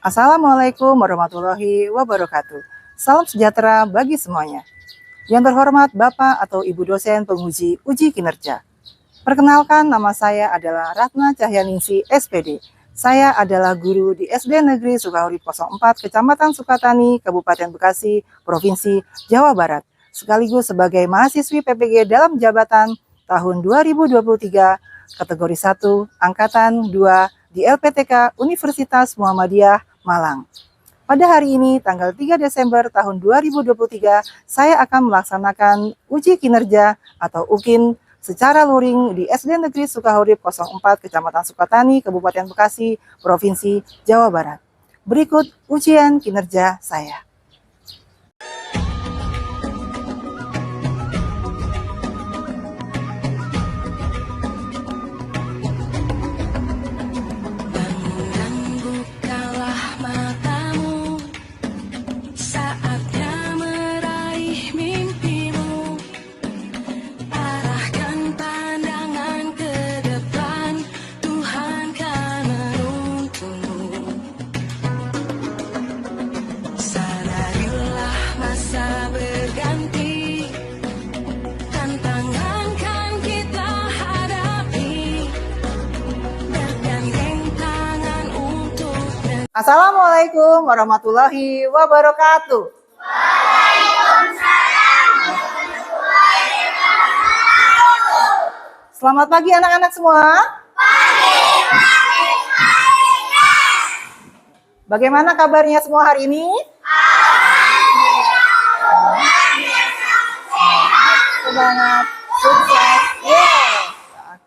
Assalamualaikum warahmatullahi wabarakatuh. Salam sejahtera bagi semuanya. Yang terhormat Bapak atau Ibu dosen penguji uji kinerja. Perkenalkan, nama saya adalah Ratna Cahyaningsi, SPD. Saya adalah guru di SD Negeri Sukahurip 04, Kecamatan Sukatani, Kabupaten Bekasi, Provinsi Jawa Barat. Sekaligus sebagai mahasiswi PPG dalam jabatan tahun 2023, kategori 1, Angkatan 2 di LPTK Universitas Muhammadiyah Malang. Pada hari ini, tanggal 3 Desember tahun 2023, saya akan melaksanakan uji kinerja atau UKIN secara luring di SD Negeri Sukahurip 04, Kecamatan Sukatani, Kabupaten Bekasi, Provinsi Jawa Barat. Berikut ujian kinerja saya. Assalamualaikum warahmatullahi wabarakatuh. Waalaikumsalam warahmatullahi wabarakatuh. Selamat pagi anak-anak semua. Pagi. Bagaimana kabarnya semua hari ini? Semangat, sukses.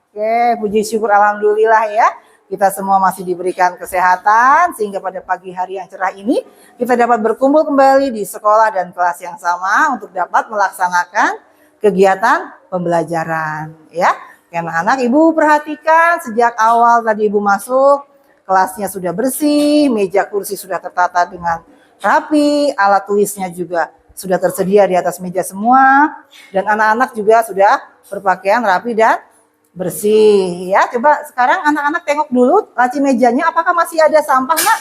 Oke, puji syukur alhamdulillah ya. Kita semua masih diberikan kesehatan sehingga pada pagi hari yang cerah ini kita dapat berkumpul kembali di sekolah dan kelas yang sama untuk dapat melaksanakan kegiatan pembelajaran ya. Anak-anak, Ibu perhatikan sejak awal tadi Ibu masuk, kelasnya sudah bersih, meja kursi sudah tertata dengan rapi, alat tulisnya juga sudah tersedia di atas meja semua, dan anak-anak juga sudah berpakaian rapi dan bersih ya. Coba sekarang anak-anak tengok dulu laci mejanya, apakah masih ada sampah, Nak?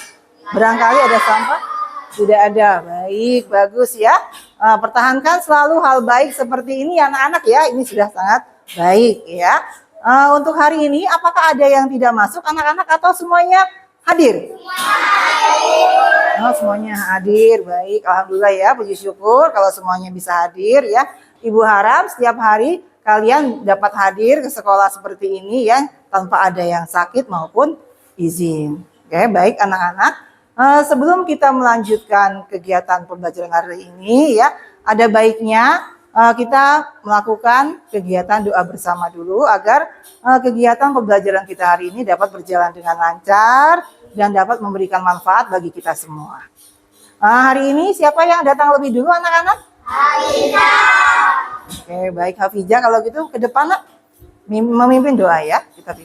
Barangkali ada sampah. Sudah ada. Baik, bagus ya. Pertahankan selalu hal baik seperti ini anak-anak ya. Ini sudah sangat baik ya. Untuk hari ini apakah ada yang tidak masuk anak-anak atau semuanya hadir? Oh, semuanya hadir. Baik, alhamdulillah ya, puji syukur kalau semuanya bisa hadir ya. Ibu harap setiap hari kalian dapat hadir ke sekolah seperti ini ya, tanpa ada yang sakit maupun izin. Oke, baik anak-anak. Sebelum kita melanjutkan kegiatan pembelajaran hari ini ya, ada baiknya kita melakukan kegiatan doa bersama dulu agar kegiatan pembelajaran kita hari ini dapat berjalan dengan lancar dan dapat memberikan manfaat bagi kita semua. Hari ini siapa yang datang lebih dulu anak-anak? Oke, baik Hafijah, kalau gitu ke depan Nak, memimpin doa ya.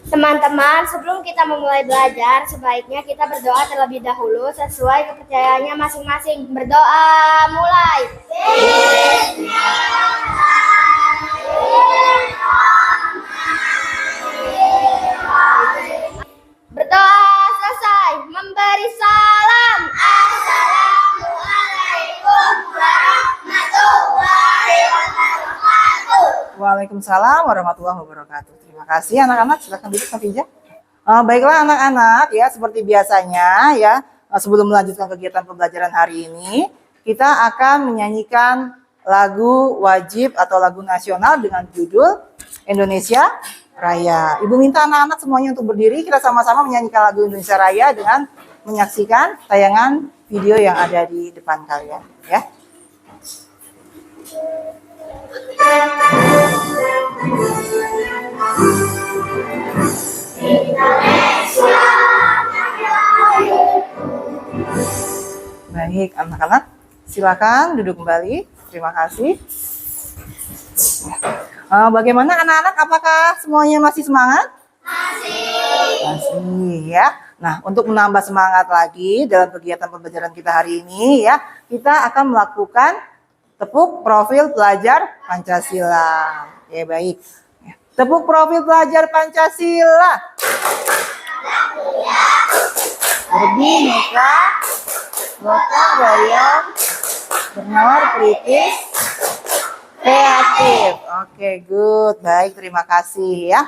Teman-teman, sebelum kita memulai belajar, sebaiknya kita berdoa terlebih dahulu sesuai kepercayaannya masing-masing. Berdoa, mulai. Berdoa selesai, memberi salam. Assalamualaikum warahmatullahi wabarakatuh. Waalaikumsalam warahmatullahi wabarakatuh. Terima kasih anak-anak, silakan duduk Hafijah. Baiklah anak-anak ya, seperti biasanya ya, sebelum melanjutkan kegiatan pembelajaran hari ini, kita akan menyanyikan lagu wajib atau lagu nasional dengan judul Indonesia Raya. Ibu minta anak-anak semuanya untuk berdiri, kita sama-sama menyanyikan lagu Indonesia Raya dengan menyaksikan tayangan video yang ada di depan kalian ya. Baik anak-anak, silakan duduk kembali. Terima kasih. Bagaimana anak-anak, apakah semuanya masih semangat? Masih ya. Nah, untuk menambah semangat lagi dalam kegiatan pembelajaran kita hari ini ya, kita akan melakukan tepuk profil pelajar Pancasila. Ya, baik. Tepuk profil pelajar Pancasila. berbineka, gotong royong, bernawar kritis, kreatif. Oke, good. Baik, terima kasih ya.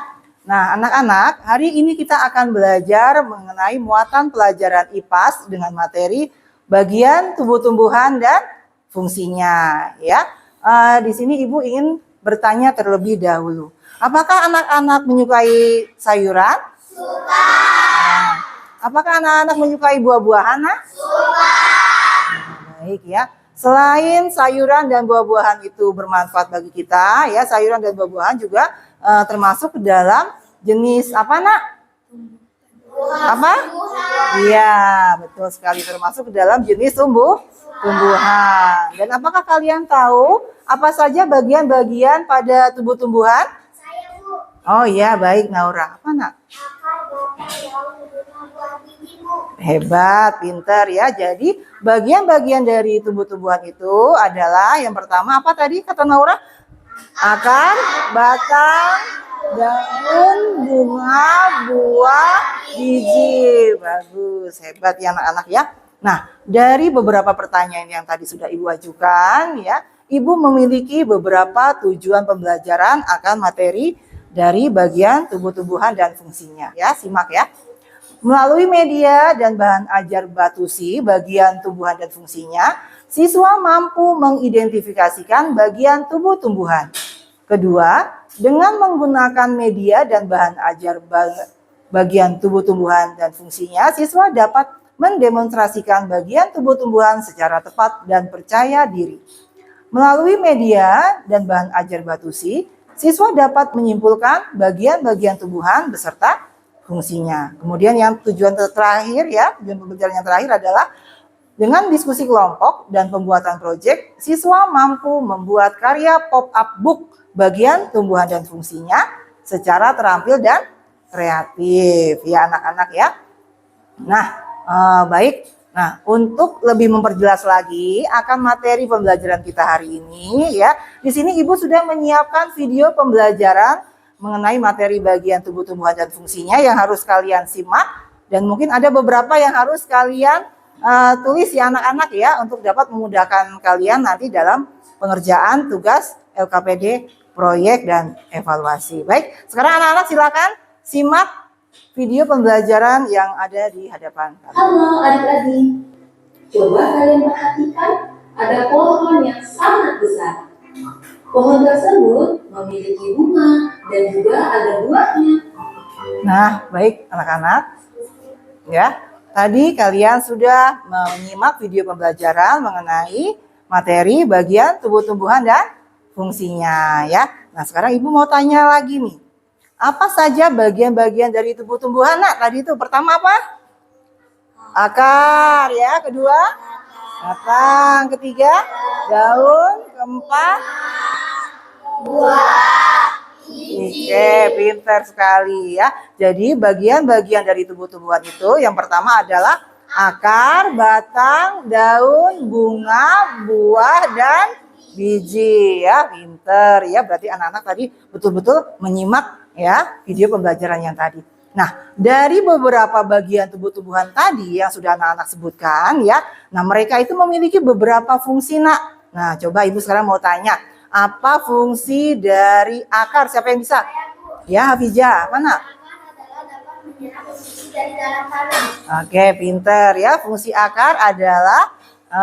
Nah, anak-anak, hari ini kita akan belajar mengenai muatan pelajaran IPAS dengan materi bagian tumbuh-tumbuhan dan fungsinya ya. Di sini Ibu ingin bertanya terlebih dahulu. Apakah anak-anak menyukai sayuran? Suka. Nah, apakah anak-anak menyukai buah-buahan? Suka. Baik ya. Selain sayuran dan buah-buahan itu bermanfaat bagi kita, ya sayuran dan buah-buahan juga termasuk ke dalam jenis apa nak? Apa? Iya, betul sekali termasuk ke dalam jenis tumbuhan. Dan apakah kalian tahu apa saja bagian-bagian pada tumbuh-tumbuhan? Saya, Bu. Oh iya, baik Naura. Apa nak? Hebat, pintar ya. Jadi bagian-bagian dari tumbuh-tumbuhan itu adalah yang pertama apa tadi kata Naura? Akar, batang, daun, bunga, buah, biji. Bagus, hebat ya anak-anak ya. Nah, dari beberapa pertanyaan yang tadi sudah Ibu ajukan ya, Ibu memiliki beberapa tujuan pembelajaran akan materi dari bagian tumbuh-tumbuhan dan fungsinya ya. Simak ya. Melalui media dan bahan ajar batusi bagian tumbuhan dan fungsinya, siswa mampu mengidentifikasikan bagian tumbuh-tumbuhan. Kedua, dengan menggunakan media dan bahan ajar bagian tumbuh-tumbuhan dan fungsinya, siswa dapat mendemonstrasikan bagian tumbuh-tumbuhan secara tepat dan percaya diri. Melalui media dan bahan ajar batusi, siswa dapat menyimpulkan bagian-bagian tumbuhan beserta fungsinya. Kemudian yang tujuan terakhir ya, tujuan pembelajaran yang terakhir adalah dengan diskusi kelompok dan pembuatan proyek, siswa mampu membuat karya pop-up book bagian tumbuhan dan fungsinya secara terampil dan kreatif ya anak-anak ya. Nah, baik. Nah, untuk lebih memperjelas lagi akan materi pembelajaran kita hari ini ya. Di sini Ibu sudah menyiapkan video pembelajaran mengenai materi bagian tumbuh-tumbuhan dan fungsinya yang harus kalian simak dan mungkin ada beberapa yang harus kalian tulis ya anak-anak ya untuk dapat memudahkan kalian nanti dalam pengerjaan tugas LKPD, proyek dan evaluasi. Baik, sekarang anak-anak silakan simak video pembelajaran yang ada di hadapan kalian. Halo adik-adik, coba kalian perhatikan ada pohon yang sangat besar. Pohon tersebut memiliki bunga dan juga ada buahnya. Nah, baik anak-anak. Ya, tadi kalian sudah menyimak video pembelajaran mengenai materi bagian tumbuh-tumbuhan dan fungsinya ya. Nah, sekarang Ibu mau tanya lagi nih. Apa saja bagian-bagian dari tumbuh-tumbuhan? Nah, tadi itu pertama apa? Akar ya, kedua batang, ketiga daun, keempat buah. Oke, pintar sekali ya. Jadi bagian-bagian dari tumbuh-tumbuhan itu yang pertama adalah akar, batang, daun, bunga, buah, dan biji ya. Pintar ya, berarti anak-anak tadi betul-betul menyimak ya video pembelajaran yang tadi. Nah, dari beberapa bagian tumbuh-tumbuhan tadi yang sudah anak-anak sebutkan ya, nah mereka itu memiliki beberapa fungsi nak. Nah, coba Ibu sekarang mau tanya, apa fungsi dari akar? Siapa yang bisa? Ya, Hafijah, mana? Oke, pinter ya. Fungsi akar adalah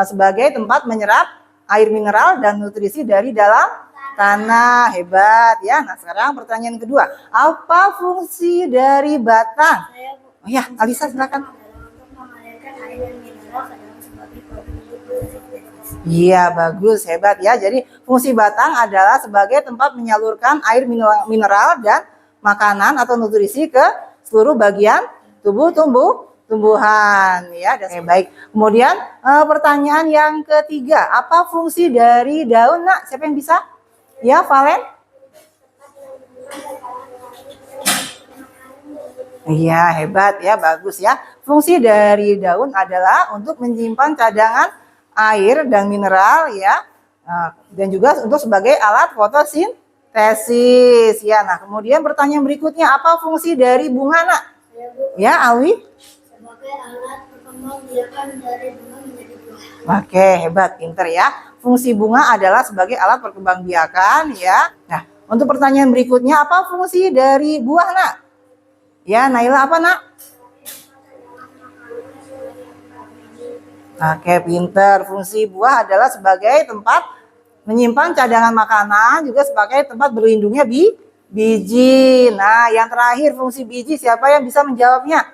sebagai tempat menyerap air mineral dan nutrisi dari dalam tanah. Hebat ya. Nah, sekarang pertanyaan kedua. Apa fungsi dari batang? Oh ya, Alisa silakan. Iya, bagus, hebat ya. Jadi fungsi batang adalah sebagai tempat menyalurkan air mineral dan makanan atau nutrisi ke seluruh bagian tubuh tumbuhan ya. Dan baik. Kemudian pertanyaan yang ketiga, apa fungsi dari daun nak? Siapa yang bisa? Ya, Valen? Iya, hebat ya, bagus ya. Fungsi dari daun adalah untuk menyimpan cadangan air dan mineral ya, dan juga untuk sebagai alat fotosintesis ya. Nah, kemudian pertanyaan berikutnya, apa fungsi dari bunga nak? Ya, Alwi? Sebagai alat Perkembangbiakan dari bunga menjadi buah. Oke, hebat, pinter ya. Fungsi bunga adalah sebagai alat perkembangbiakan ya. Nah, untuk pertanyaan berikutnya, apa fungsi dari buah, Nak? Ya, Naila, apa, Nak? Oke, pinter. Fungsi buah adalah sebagai tempat menyimpan cadangan makanan, juga sebagai tempat berlindungnya biji. Nah, yang terakhir fungsi biji, siapa yang bisa menjawabnya?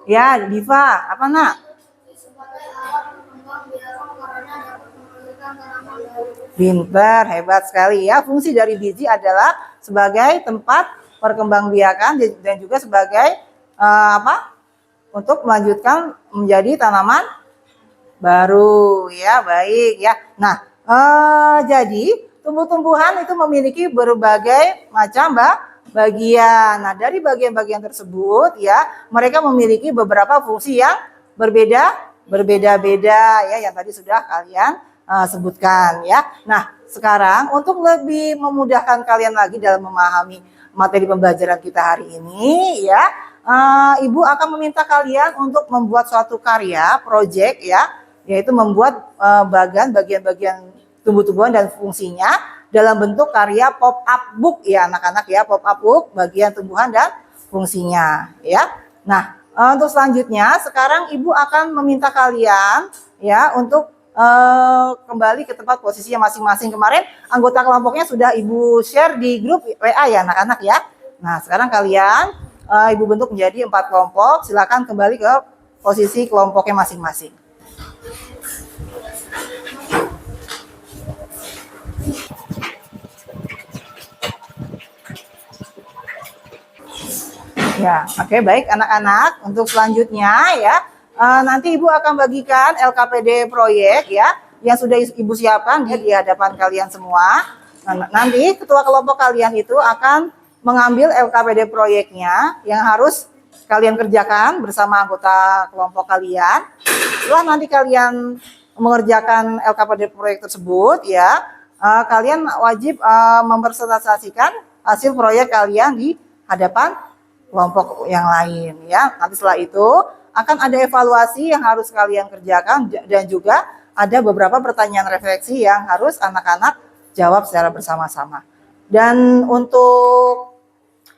Ya, Diva, apa, Nak? Sebagai alat perkembangbiakan karena dapat menghasilkan tanaman baru. Pinter, hebat sekali ya. Fungsi dari biji adalah sebagai tempat perkembangbiakan dan juga sebagai apa? Untuk melanjutkan menjadi tanaman baru ya, baik ya. Nah, jadi tumbuh-tumbuhan itu memiliki berbagai macam bagian. Nah, dari bagian-bagian tersebut ya, mereka memiliki beberapa fungsi yang berbeda-beda ya, yang tadi sudah kalian sebutkan ya. Nah, sekarang untuk lebih memudahkan kalian lagi dalam memahami materi pembelajaran kita hari ini ya, Ibu akan meminta kalian untuk membuat suatu karya, project ya, yaitu membuat bagian-bagian tumbuh-tumbuhan dan fungsinya dalam bentuk karya pop-up book ya anak-anak ya, pop-up book bagian tumbuhan dan fungsinya ya. Nah, untuk selanjutnya sekarang Ibu akan meminta kalian ya untuk kembali ke tempat posisinya masing-masing. Kemarin anggota kelompoknya sudah Ibu share di grup WA ya anak-anak ya. Nah, sekarang kalian Ibu bentuk menjadi 4 kelompok. Silakan kembali ke posisi kelompoknya masing-masing. Ya, oke, baik anak-anak. Untuk selanjutnya ya, nanti Ibu akan bagikan LKPD proyek ya, yang sudah Ibu siapkan di hadapan kalian semua. Nah, nanti ketua kelompok kalian itu akan mengambil LKPD proyeknya yang harus kalian kerjakan bersama anggota kelompok kalian. Setelah nanti kalian mengerjakan LKPD proyek tersebut ya, kalian wajib mempresentasikan hasil proyek kalian di hadapan kelompok yang lain ya. Nanti setelah itu akan ada evaluasi yang harus kalian kerjakan dan juga ada beberapa pertanyaan refleksi yang harus anak-anak jawab secara bersama-sama. Dan untuk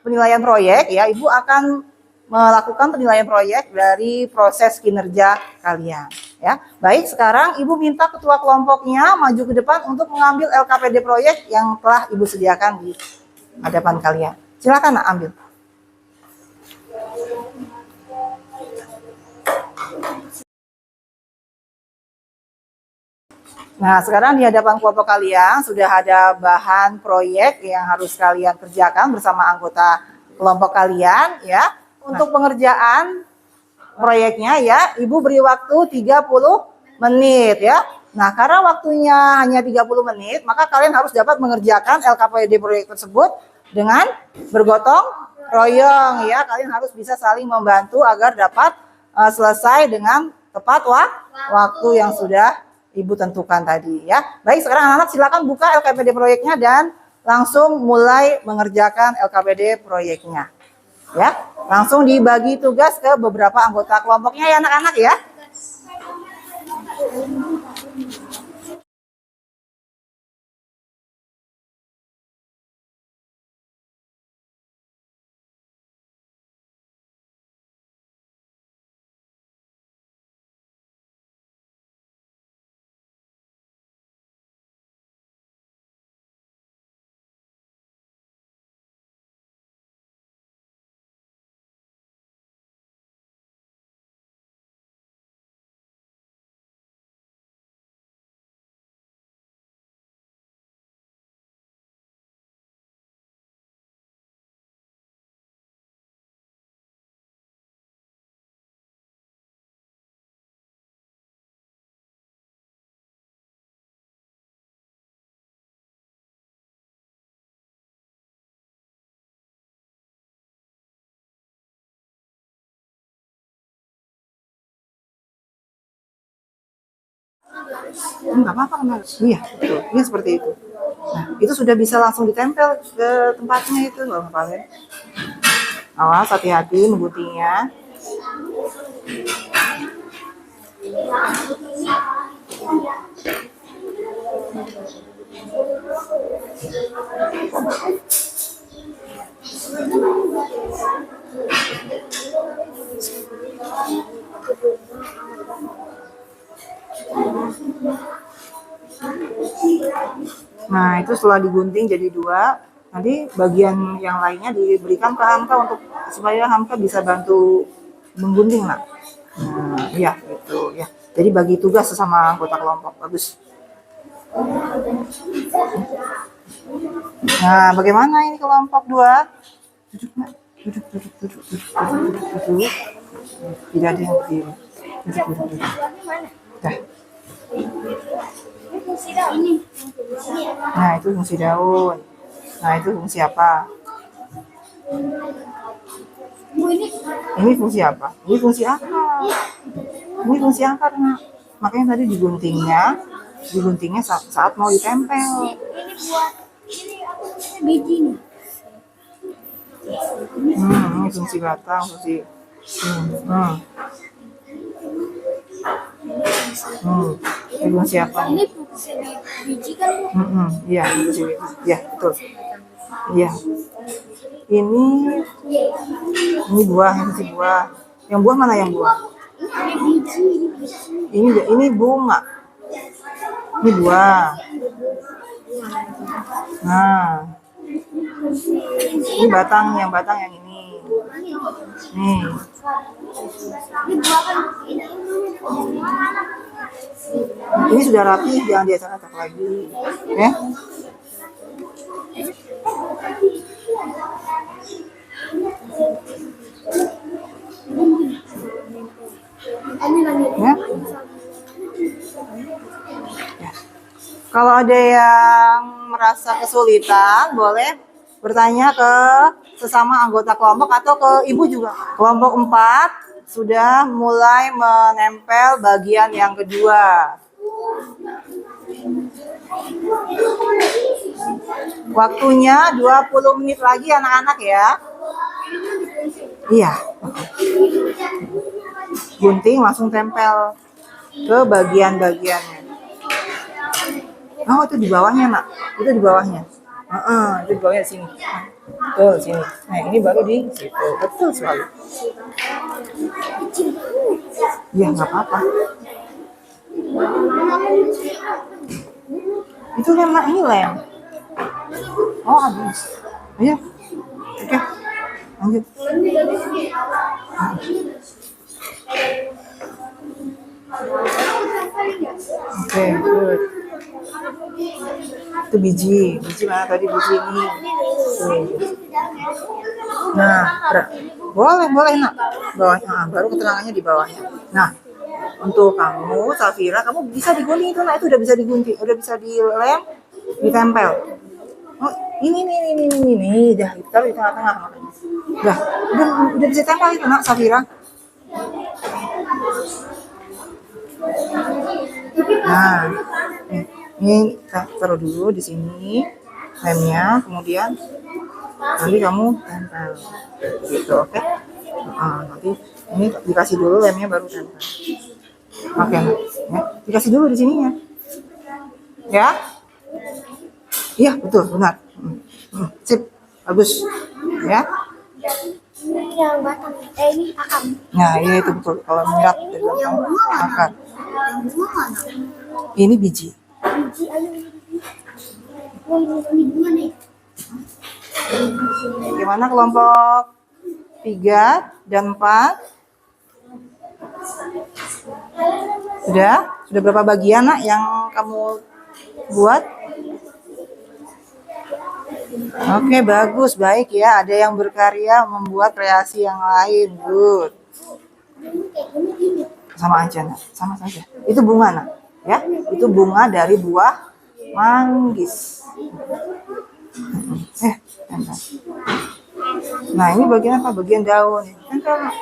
penilaian proyek ya, Ibu akan melakukan penilaian proyek dari proses kinerja kalian ya. Baik, sekarang Ibu minta ketua kelompoknya maju ke depan untuk mengambil LKPD proyek yang telah Ibu sediakan di hadapan kalian. Silakan Nak, ambil. Nah, sekarang di hadapan kelompok kalian sudah ada bahan proyek yang harus kalian kerjakan bersama anggota kelompok kalian ya. Untuk pengerjaan proyeknya ya, Ibu beri waktu 30 menit ya. Nah, karena waktunya hanya 30 menit, maka kalian harus dapat mengerjakan LKPD proyek tersebut dengan bergotong royong ya. Kalian harus bisa saling membantu agar dapat selesai dengan tepat waktu yang sudah Ibu tentukan tadi ya. Baik, sekarang anak-anak silakan buka LKPD proyeknya dan langsung mulai mengerjakan LKPD proyeknya. Ya, langsung dibagi tugas ke beberapa anggota kelompoknya ya anak-anak ya. Enggak apa-apa, iya, betul. Iya seperti itu. Nah, itu sudah bisa langsung ditempel ke tempatnya itu loh, kalian. Awas, hati-hati ngebutinya. Nah, itu setelah digunting jadi 2, nanti bagian yang lainnya diberikan ke Hamka untuk supaya Hamka bisa bantu menggunting, Nak. Nah, iya gitu ya. Jadi bagi tugas sesama anggota kelompok. Bagus. Nah, bagaimana ini kelompok 2? Duduk, Nak. Duduk, duduk, duduk, duduk, duduk, duduk, duduk. Tidak ada yang berdiri. Duduk, duduk, duduk. Dah. Nah, itu fungsi daun. Nah, itu fungsi apa? Ini fungsi apa? Ini fungsi akar. Ini fungsi akar, Nak. Makanya tadi diguntingnya saat mau ditempel. Bijinya. Ini fungsi batang, fungsi. Ini fungsi apa? Ini fungsi biji kan? Iya, fungsi biji. Iya, betul. Iya. Ini buah, fungsi buah. Yang buah mana yang buah? Ini biji. Ini bunga. Ini buah. Nah, ini batang yang ini. Nih. Ini sudah rapi, jangan diacak-acak lagi. Ya. Ya. Ya. Kalau ada yang merasa kesulitan, boleh bertanya ke sesama anggota kelompok atau ke ibu juga. Kelompok 4 sudah mulai menempel bagian yang kedua. Waktunya 20 menit lagi anak-anak ya. Iya. Gunting langsung tempel ke bagian-bagiannya. Oh, itu di bawahnya, Nak. Itu di bawahnya. Itu di bawahnya sini. Betul, sini. Nah, ini baru di situ. Betul sekali. Ya, nggak apa-apa. Itu lem, Nak. Ini lem. Oh, habis. Ayo. Oke. Lanjut. Oke, good. Itu biji mana tadi biji ini? Nah, boleh Nak. Bawahnya, baru keterangannya di bawahnya. Nah, untuk kamu, Safira, kamu bisa digunting itu, Nak. Itu udah bisa digunting, udah bisa dilem, ditempel. Oh, ini, dah, taruh di tengah-tengah. Udah bisa tempel itu, Nak, Safira. Nah, ini taruh dulu di sini lemnya, kemudian nanti kamu tempel, gitu, oke? Nanti ini dikasih dulu lemnya baru tempel. Oke, ya, dikasih dulu di sininya, ya? Iya, betul, benar. Sip, bagus, ya? Ini yang batang, ini akar. Nah, iya itu betul. Kalau minyak dari belakang akar. Ini biji. Gimana kelompok 3 dan 4? Sudah berapa bagian, Nak, yang kamu buat? Oke, bagus, baik ya. Ada yang berkarya membuat kreasi yang lain, good. Sama aja, Nak. Sama saja. Itu bunga, Nak. Ya, itu bunga dari buah manggis. Tempel. Nah, ini bagian apa? Bagian daun. Tempel, Nak.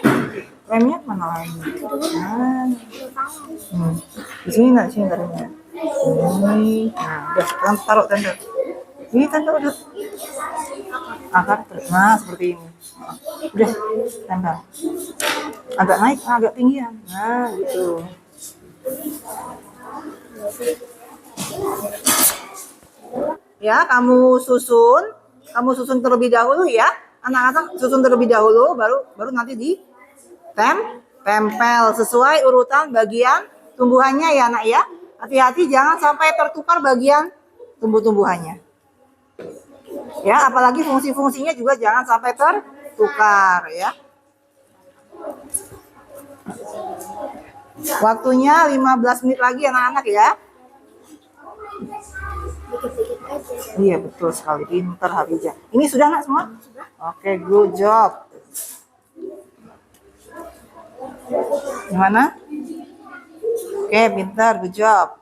Lemnya mana lemnya? Di sini, Nak. Sini taruhnya. Ini. Nah, udah, taruh tempel. Ini tempel udah. Akar, nah seperti ini. Udah, tempel. Agak naik, agak tinggi ya. Nah, gitu. Ya, kamu susun terlebih dahulu ya. Anak-anak susun terlebih dahulu, baru nanti tempel sesuai urutan bagian tumbuhannya ya, Nak ya. Hati-hati jangan sampai tertukar bagian tumbuh-tumbuhannya. Ya, apalagi fungsi-fungsinya juga jangan sampai tertukar ya. Waktunya 15 menit lagi anak-anak ya. Iya betul sekali, pintar Hafizah. Ini sudah Nak semua? Oke, good job. Gimana? Oke, pintar, good job.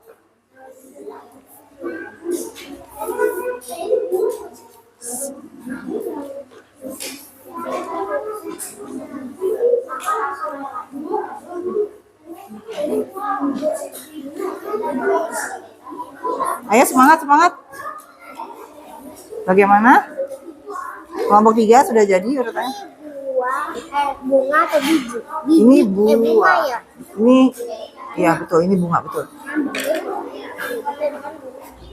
Ayo semangat. Bagaimana? Kelompok 3 sudah jadi urutannya? Bunga atau biji? Ini bunga. Bunga ya? Ini ya betul, ini bunga betul.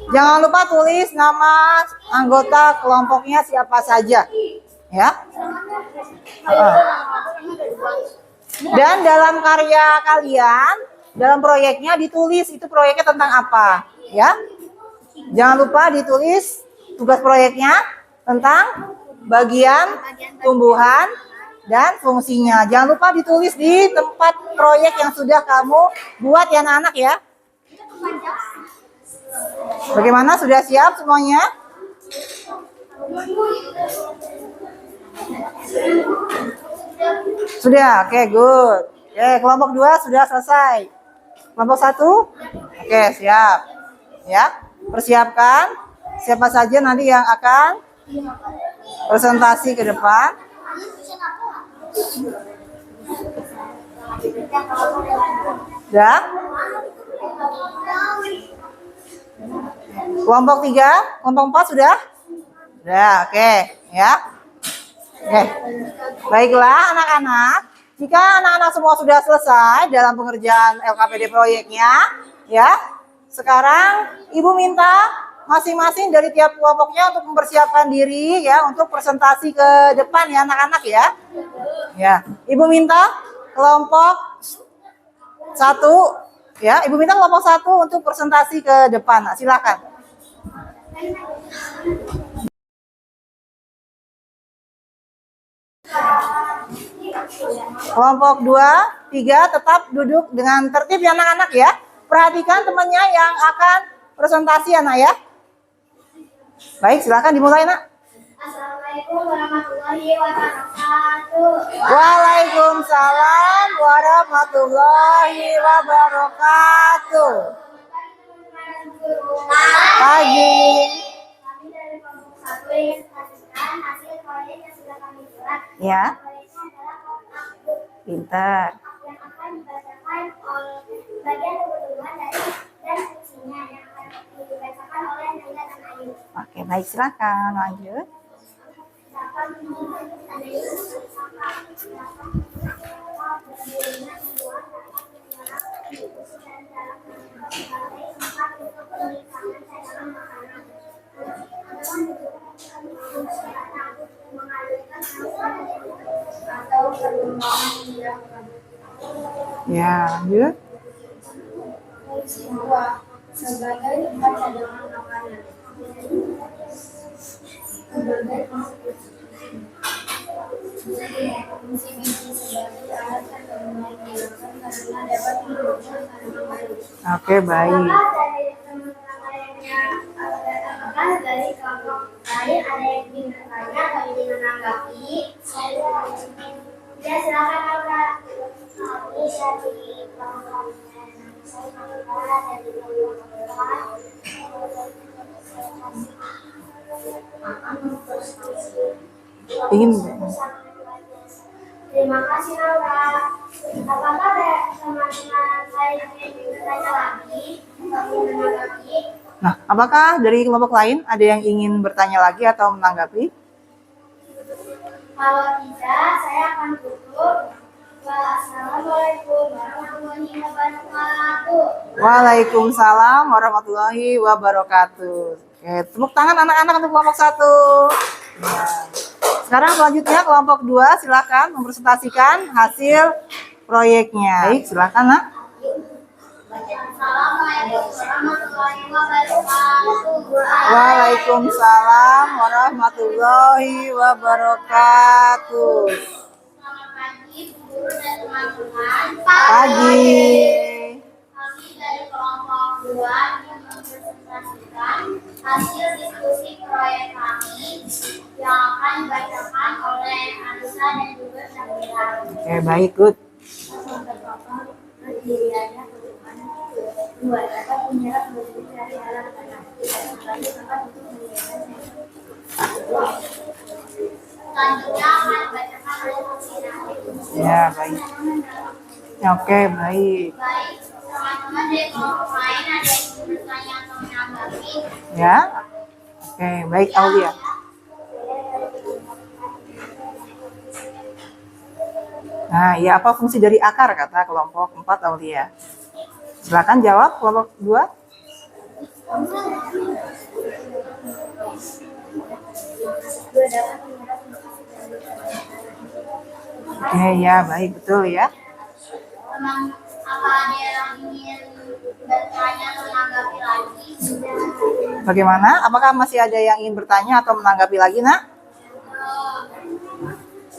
Jangan lupa tulis nama anggota kelompoknya siapa saja. Ya. Dan dalam karya kalian, dalam proyeknya ditulis itu proyeknya tentang apa, ya. Jangan lupa ditulis tugas proyeknya tentang bagian tumbuhan dan fungsinya. Jangan lupa ditulis di tempat proyek yang sudah kamu buat ya anak-anak ya. Bagaimana, sudah siap semuanya? Sudah, oke, good. Oke, kelompok 2 sudah selesai. Kelompok 1? Oke, siap. Ya, persiapkan siapa saja nanti yang akan presentasi ke depan. Ya. Kelompok 3, kelompok 4 sudah? Sudah, oke, ya. Oke. Baiklah anak-anak, jika anak-anak semua sudah selesai dalam pengerjaan LKPD proyeknya, ya. Sekarang Ibu minta masing-masing dari tiap kelompoknya untuk mempersiapkan diri ya untuk presentasi ke depan ya anak-anak ya. Ya, Ibu minta kelompok 1 ya, Ibu minta kelompok 1 untuk presentasi ke depan. Nah, silakan. Kelompok 2, 3 tetap duduk dengan tertib ya anak-anak ya. Perhatikan temannya yang akan presentasi anak ya. Baik, silakan dimulai nak. Assalamualaikum warahmatullahi wabarakatuh. Waalaikumsalam warahmatullahi wabarakatuh. Pagi. Kami dari kelompok 1 ingin menghasilkan hasil proyek yang sudah kami buat. Ya. Proyeknya adalah pohon anggur Pintar. yang akan dibacakan oleh bagian tumbuhan dan fungsinya yang akan dibacakan oleh Naila dan Ayu. Oke, baik, silakan lanjut. Ya, lanjut. Sebagai cadangan makanan. Sebagai fungsi biji sebagai alat yang bermain karena dapat mendukung tanaman baru. Oke, baik. Apakah dari kelompok lain ada yang ingin bertanya atau ingin menanggapi? Ya, silakan Laura. Kami dari kelompok saya dari kelompok Ingin. Terima kasih Laura. Apakah ada teman-teman lain yang ingin bertanya lagi atau ingin menanggapi? Nah, apakah dari kelompok lain ada yang ingin bertanya lagi atau menanggapi? Kalau tidak, saya akan tutup. Wassalamualaikum warahmatullahi wabarakatuh. Waalaikumsalam warahmatullahi wabarakatuh. Oke, tepuk tangan anak-anak untuk kelompok 1. Ya. Sekarang selanjutnya kelompok 2, silakan mempresentasikan hasil proyeknya. Baik, silakan nak. Assalamualaikum warahmatullahi wabarakatuh. Waalaikumsalam warahmatullahi wabarakatuh. Selamat pagi, Bu Guru dan teman-teman. Pagi. Kami dari kelompok 2 ingin mempresentasikan hasil diskusi proyek kami yang akan dibacakan oleh Anissa dan juga Syakira. Oke, baik, good. Pendiriannya bagaimana? 2. Dapat menyerap produk dari alam tanah. 3. Tempat untuk mendirikan. Selanjutnya akan dibacakan oleh Syakira. Ya, baik. Oke, baik. Baik, teman-teman dari kelompok lain ada yang ingin bertanya atau menanggapi? Ya. Oke, baik Aulia. Nah, ya apa fungsi dari akar kata kelompok 4 Aulia? Silakan jawab kelompok 2. Oke, ya baik betul ya. Memang apa ada yang ingin bertanya atau menanggapi lagi? Bagaimana? Apakah masih ada yang ingin bertanya atau menanggapi lagi, Nak?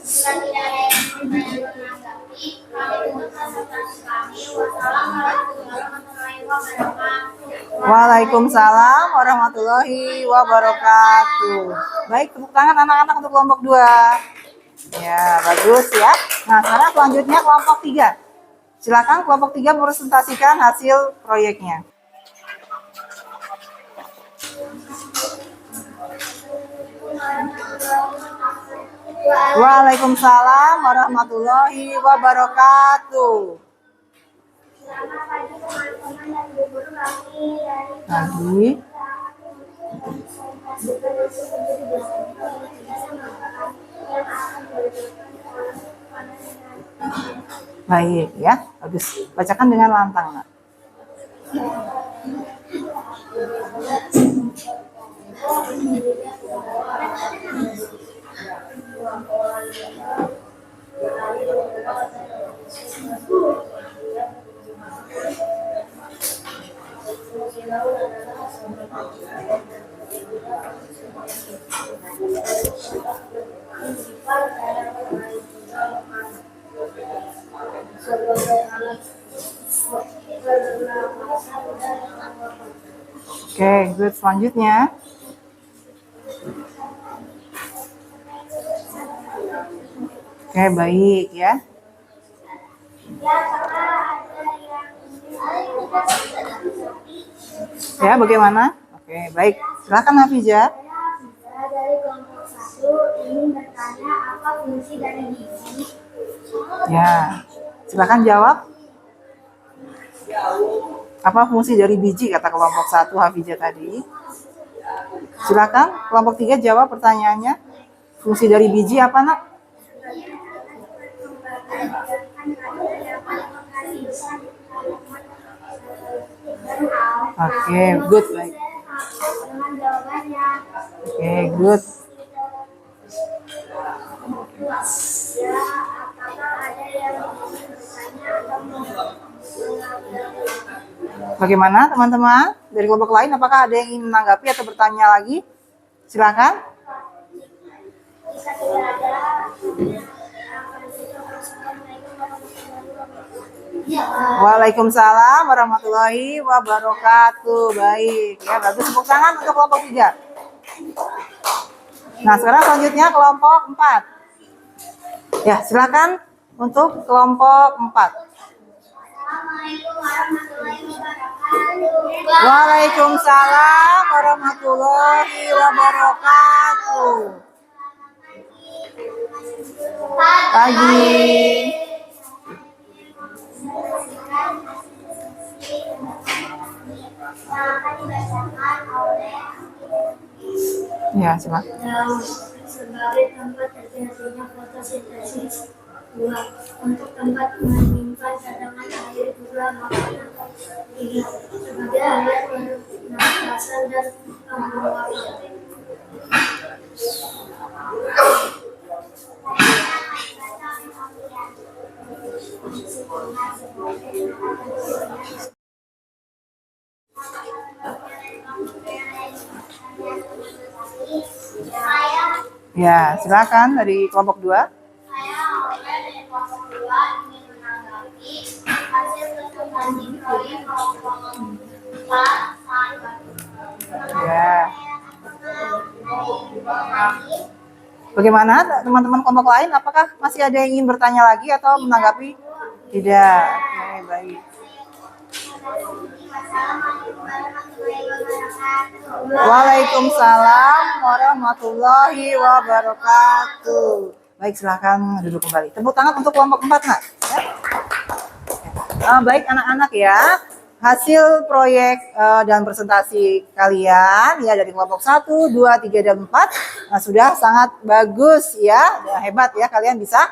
Jika tidak ada yang ingin bertanya atau menanggapi, kami tutup presentasi kami. Wassalamualaikum warahmatullahi wabarakatuh. Waalaikumsalam warahmatullahi wabarakatuh. Baik, tepuk tangan anak-anak untuk kelompok 2. Ya, bagus ya. Nah, sekarang selanjutnya kelompok 3. Silakan kelompok 3 presentasikan hasil proyeknya. Waalaikumsalam warahmatullahi wabarakatuh. Selamat pagi teman-teman dan Bu Guru, kami dari Pagi. Baik ya, bagus. Bacakan dengan lantang, Nak. Oke, good. Selanjutnya. Oke, baik ya. Ya, bagaimana? Oke, baik. Silakan Hafizah. Saya dari kelompok 1 ingin bertanya apa fungsi dari biji. Ya, silakan jawab. Apa fungsi dari biji kata kelompok 1 Hafizah tadi? Silakan kelompok 3 jawab pertanyaannya. Fungsi dari biji apa, Nak? Oke, good, baik. Dengan jawabannya. Oke, good. Ya, apakah ada yang ingin bertanya atau menanggapi? Bagaimana teman-teman? Dari kelompok lain apakah ada yang ingin menanggapi atau bertanya lagi? Silakan. Jika tidak ada, Waalaikumsalam warahmatullahi wabarakatuh. Baik, ya bagus. Tepuk tangan untuk kelompok 3. Nah, sekarang selanjutnya kelompok 4. Ya, silakan untuk kelompok 4. Assalamualaikum warahmatullahi wabarakatuh. Waalaikumsalam warahmatullahi wabarakatuh. Pagi. Ya, silakan. Sebagai tempat terjadinya fotosintesis, 2. Untuk tempat menyimpan cadangan air juga makanan. 3. Sebagai alat pernafasan dan pembuangan. Ya, silakan dari kelompok 2. Saya dari kelompok 2 ingin menanggapi hasil presentasi proyek kelompok 4 saat Ya. Bagaimana teman-teman kelompok lain? Apakah masih ada yang ingin bertanya lagi atau menanggapi? Tidak. Oke, baik. Waalaikumsalam warahmatullahi wabarakatuh. Baik, silakan duduk kembali. Tepuk tangan untuk kelompok 4, Nak. Ya. Baik anak-anak ya. Hasil proyek dan presentasi kalian ya dari kelompok 1, 2, 3, dan 4 sudah sangat bagus ya. Hebat ya, kalian bisa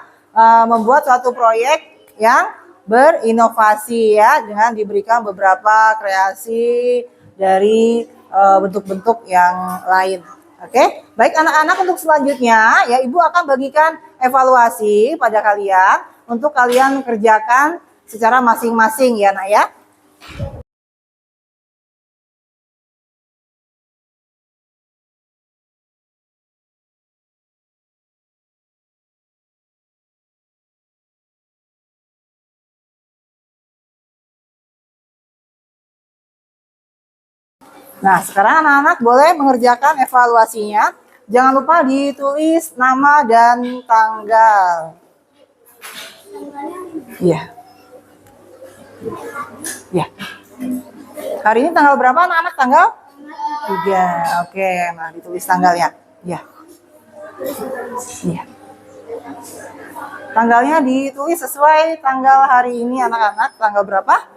membuat suatu proyek yang berinovasi ya dengan diberikan beberapa kreasi dari bentuk-bentuk yang lain. Oke, baik anak-anak, untuk selanjutnya ya Ibu akan bagikan evaluasi pada kalian untuk kalian kerjakan secara masing-masing ya Nak ya. Nah, sekarang anak-anak boleh mengerjakan evaluasinya. Jangan lupa ditulis nama dan tanggal. Iya. Ya. Hari ini tanggal berapa anak-anak? Tanggal 3. Oke, nah ditulis tanggalnya. Ya. Iya. Tanggalnya ditulis sesuai tanggal hari ini anak-anak. Tanggal berapa?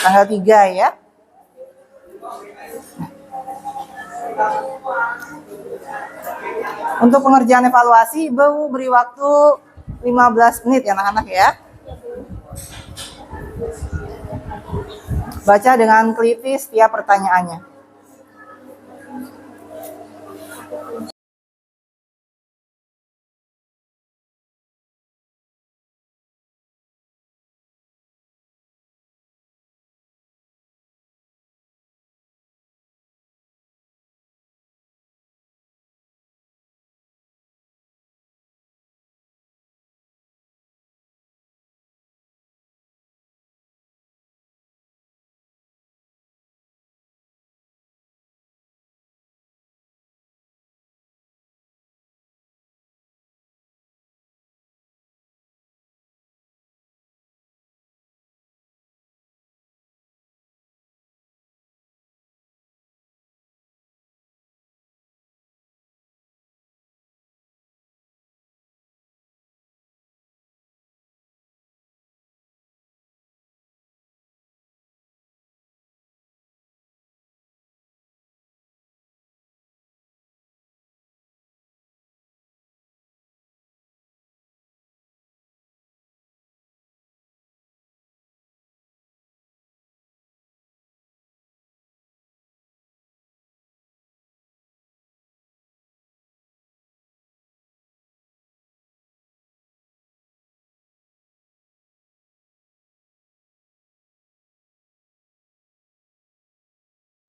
Tanggal 3 ya. Untuk pengerjaan evaluasi, Ibu beri waktu 15 menit ya anak-anak ya. Baca dengan teliti setiap pertanyaannya.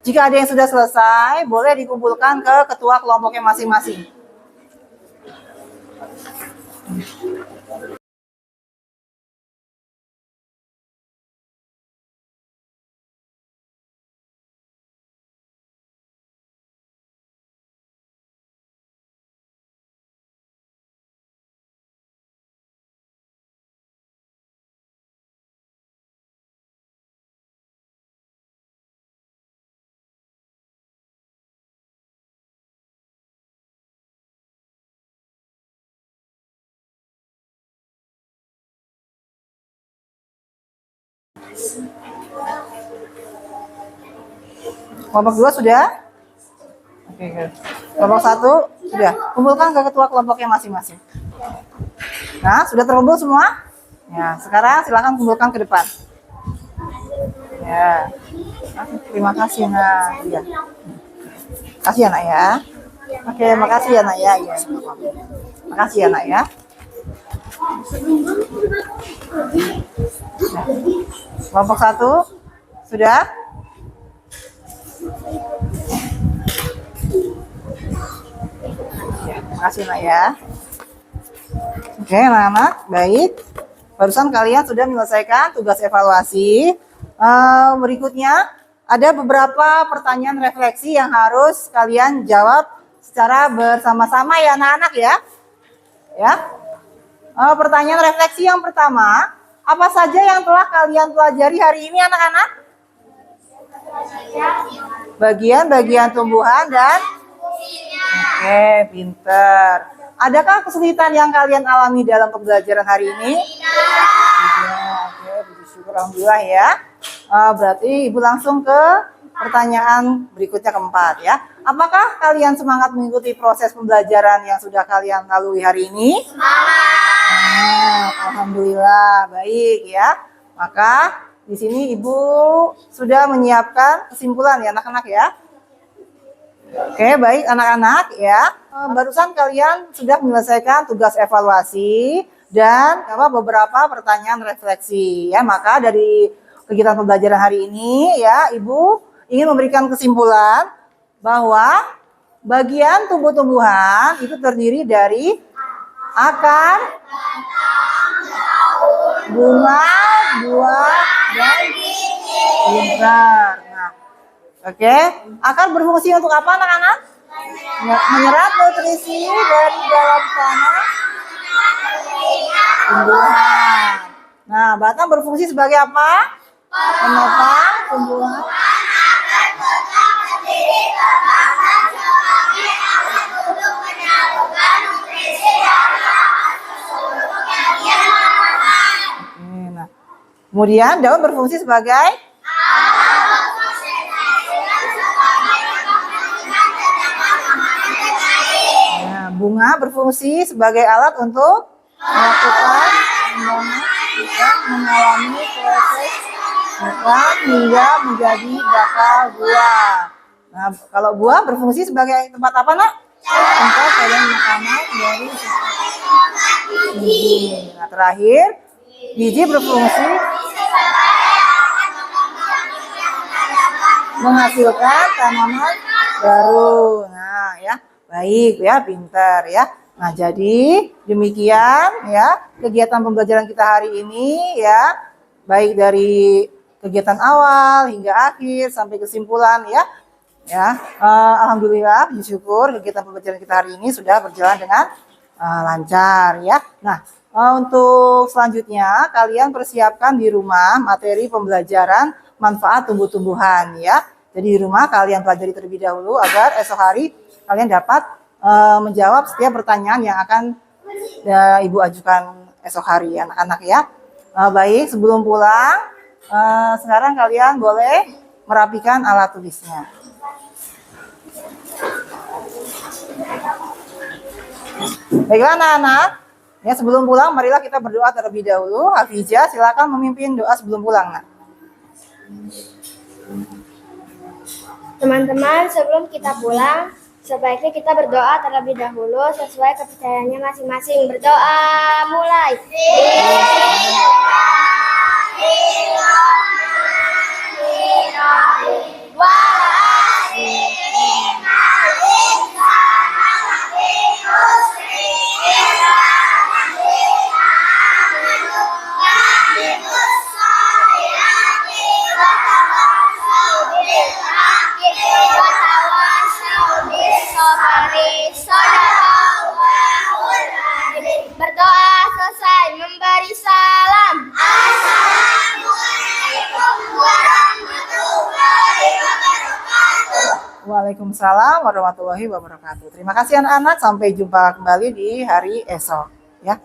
Jika ada yang sudah selesai, boleh dikumpulkan ke ketua kelompoknya masing-masing. Kelompok 2 sudah? Oke, good. Kelompok 1 sudah. Kumpulkan ke ketua kelompoknya masing-masing. Nah, sudah terkumpul semua? Ya, sekarang silakan kumpulkan ke depan. Ya. Terima kasih, Nak. Ya. Makasih ya, Nak ya. Oke, makasih ya, Nak ya. Ya. Makasih ya, Nak ya. Nah, kelompok 1 sudah? Ya, makasih Nak ya. Oke, anak-anak, baik. Barusan kalian sudah menyelesaikan tugas evaluasi. Berikutnya ada beberapa pertanyaan refleksi yang harus kalian jawab secara bersama-sama ya, anak-anak ya. Ya. Pertanyaan refleksi yang pertama, apa saja yang telah kalian pelajari hari ini, anak-anak? Bagian-bagian tumbuhan dan oke, pinter. Adakah kesulitan yang kalian alami dalam pembelajaran hari ini? Tidak. Oke, puji syukur alhamdulillah ya. Berarti Ibu langsung ke pertanyaan berikutnya keempat ya. Apakah kalian semangat mengikuti proses pembelajaran yang sudah kalian lalui hari ini? Alhamdulillah, baik ya. Maka di sini Ibu sudah menyiapkan kesimpulan ya anak-anak ya. Oke, baik anak-anak ya. Barusan kalian sudah menyelesaikan tugas evaluasi dan beberapa pertanyaan refleksi ya. Maka dari kegiatan pembelajaran hari ini ya, Ibu ingin memberikan kesimpulan bahwa bagian tumbuh-tumbuhan itu terdiri dari akar, bunga, buah, dan pintar. Nah, oke. Akar berfungsi untuk apa, anak-anak? Menyerap nutrisi dari dalam tanah tumbuhan. Nah, batang berfungsi sebagai apa? Penopang tumbuhan. Nah, kemudian daun berfungsi sebagai bunga berfungsi sebagai alat untuk melakukan mengalami proses buah hingga menjadi bakal buah. Nah, kalau buah berfungsi sebagai tempat apa, Nak? Tempat kalian makanan dari biji. Nah, terakhir biji berfungsi menghasilkan tanaman baru. Nah, ya. Baik ya, pintar ya. Nah, jadi demikian ya kegiatan pembelajaran kita hari ini ya. Baik dari kegiatan awal hingga akhir sampai kesimpulan ya. Ya, alhamdulillah puji syukur kegiatan pembelajaran kita hari ini sudah berjalan dengan lancar ya. Nah, untuk selanjutnya kalian persiapkan di rumah materi pembelajaran manfaat tumbuh-tumbuhan ya. Jadi di rumah kalian pelajari terlebih dahulu agar esok hari kalian dapat menjawab setiap pertanyaan yang akan Ibu ajukan esok hari anak-anak ya. Baik, sebelum pulang sekarang kalian boleh merapikan alat tulisnya. Baiklah anak-anak, ya sebelum pulang marilah kita berdoa terlebih dahulu. Hafizah silakan memimpin doa sebelum pulang, Nak. Teman-teman, sebelum kita pulang, sebaiknya kita berdoa terlebih dahulu sesuai kepercayaannya masing-masing. Berdoa, mulai. Berdoa selesai, memberi salam. Assalamualaikum warahmatullahi wabarakatuh. Waalaikumsalam warahmatullahi wabarakatuh. Terima kasih anak-anak, sampai jumpa kembali di hari esok ya.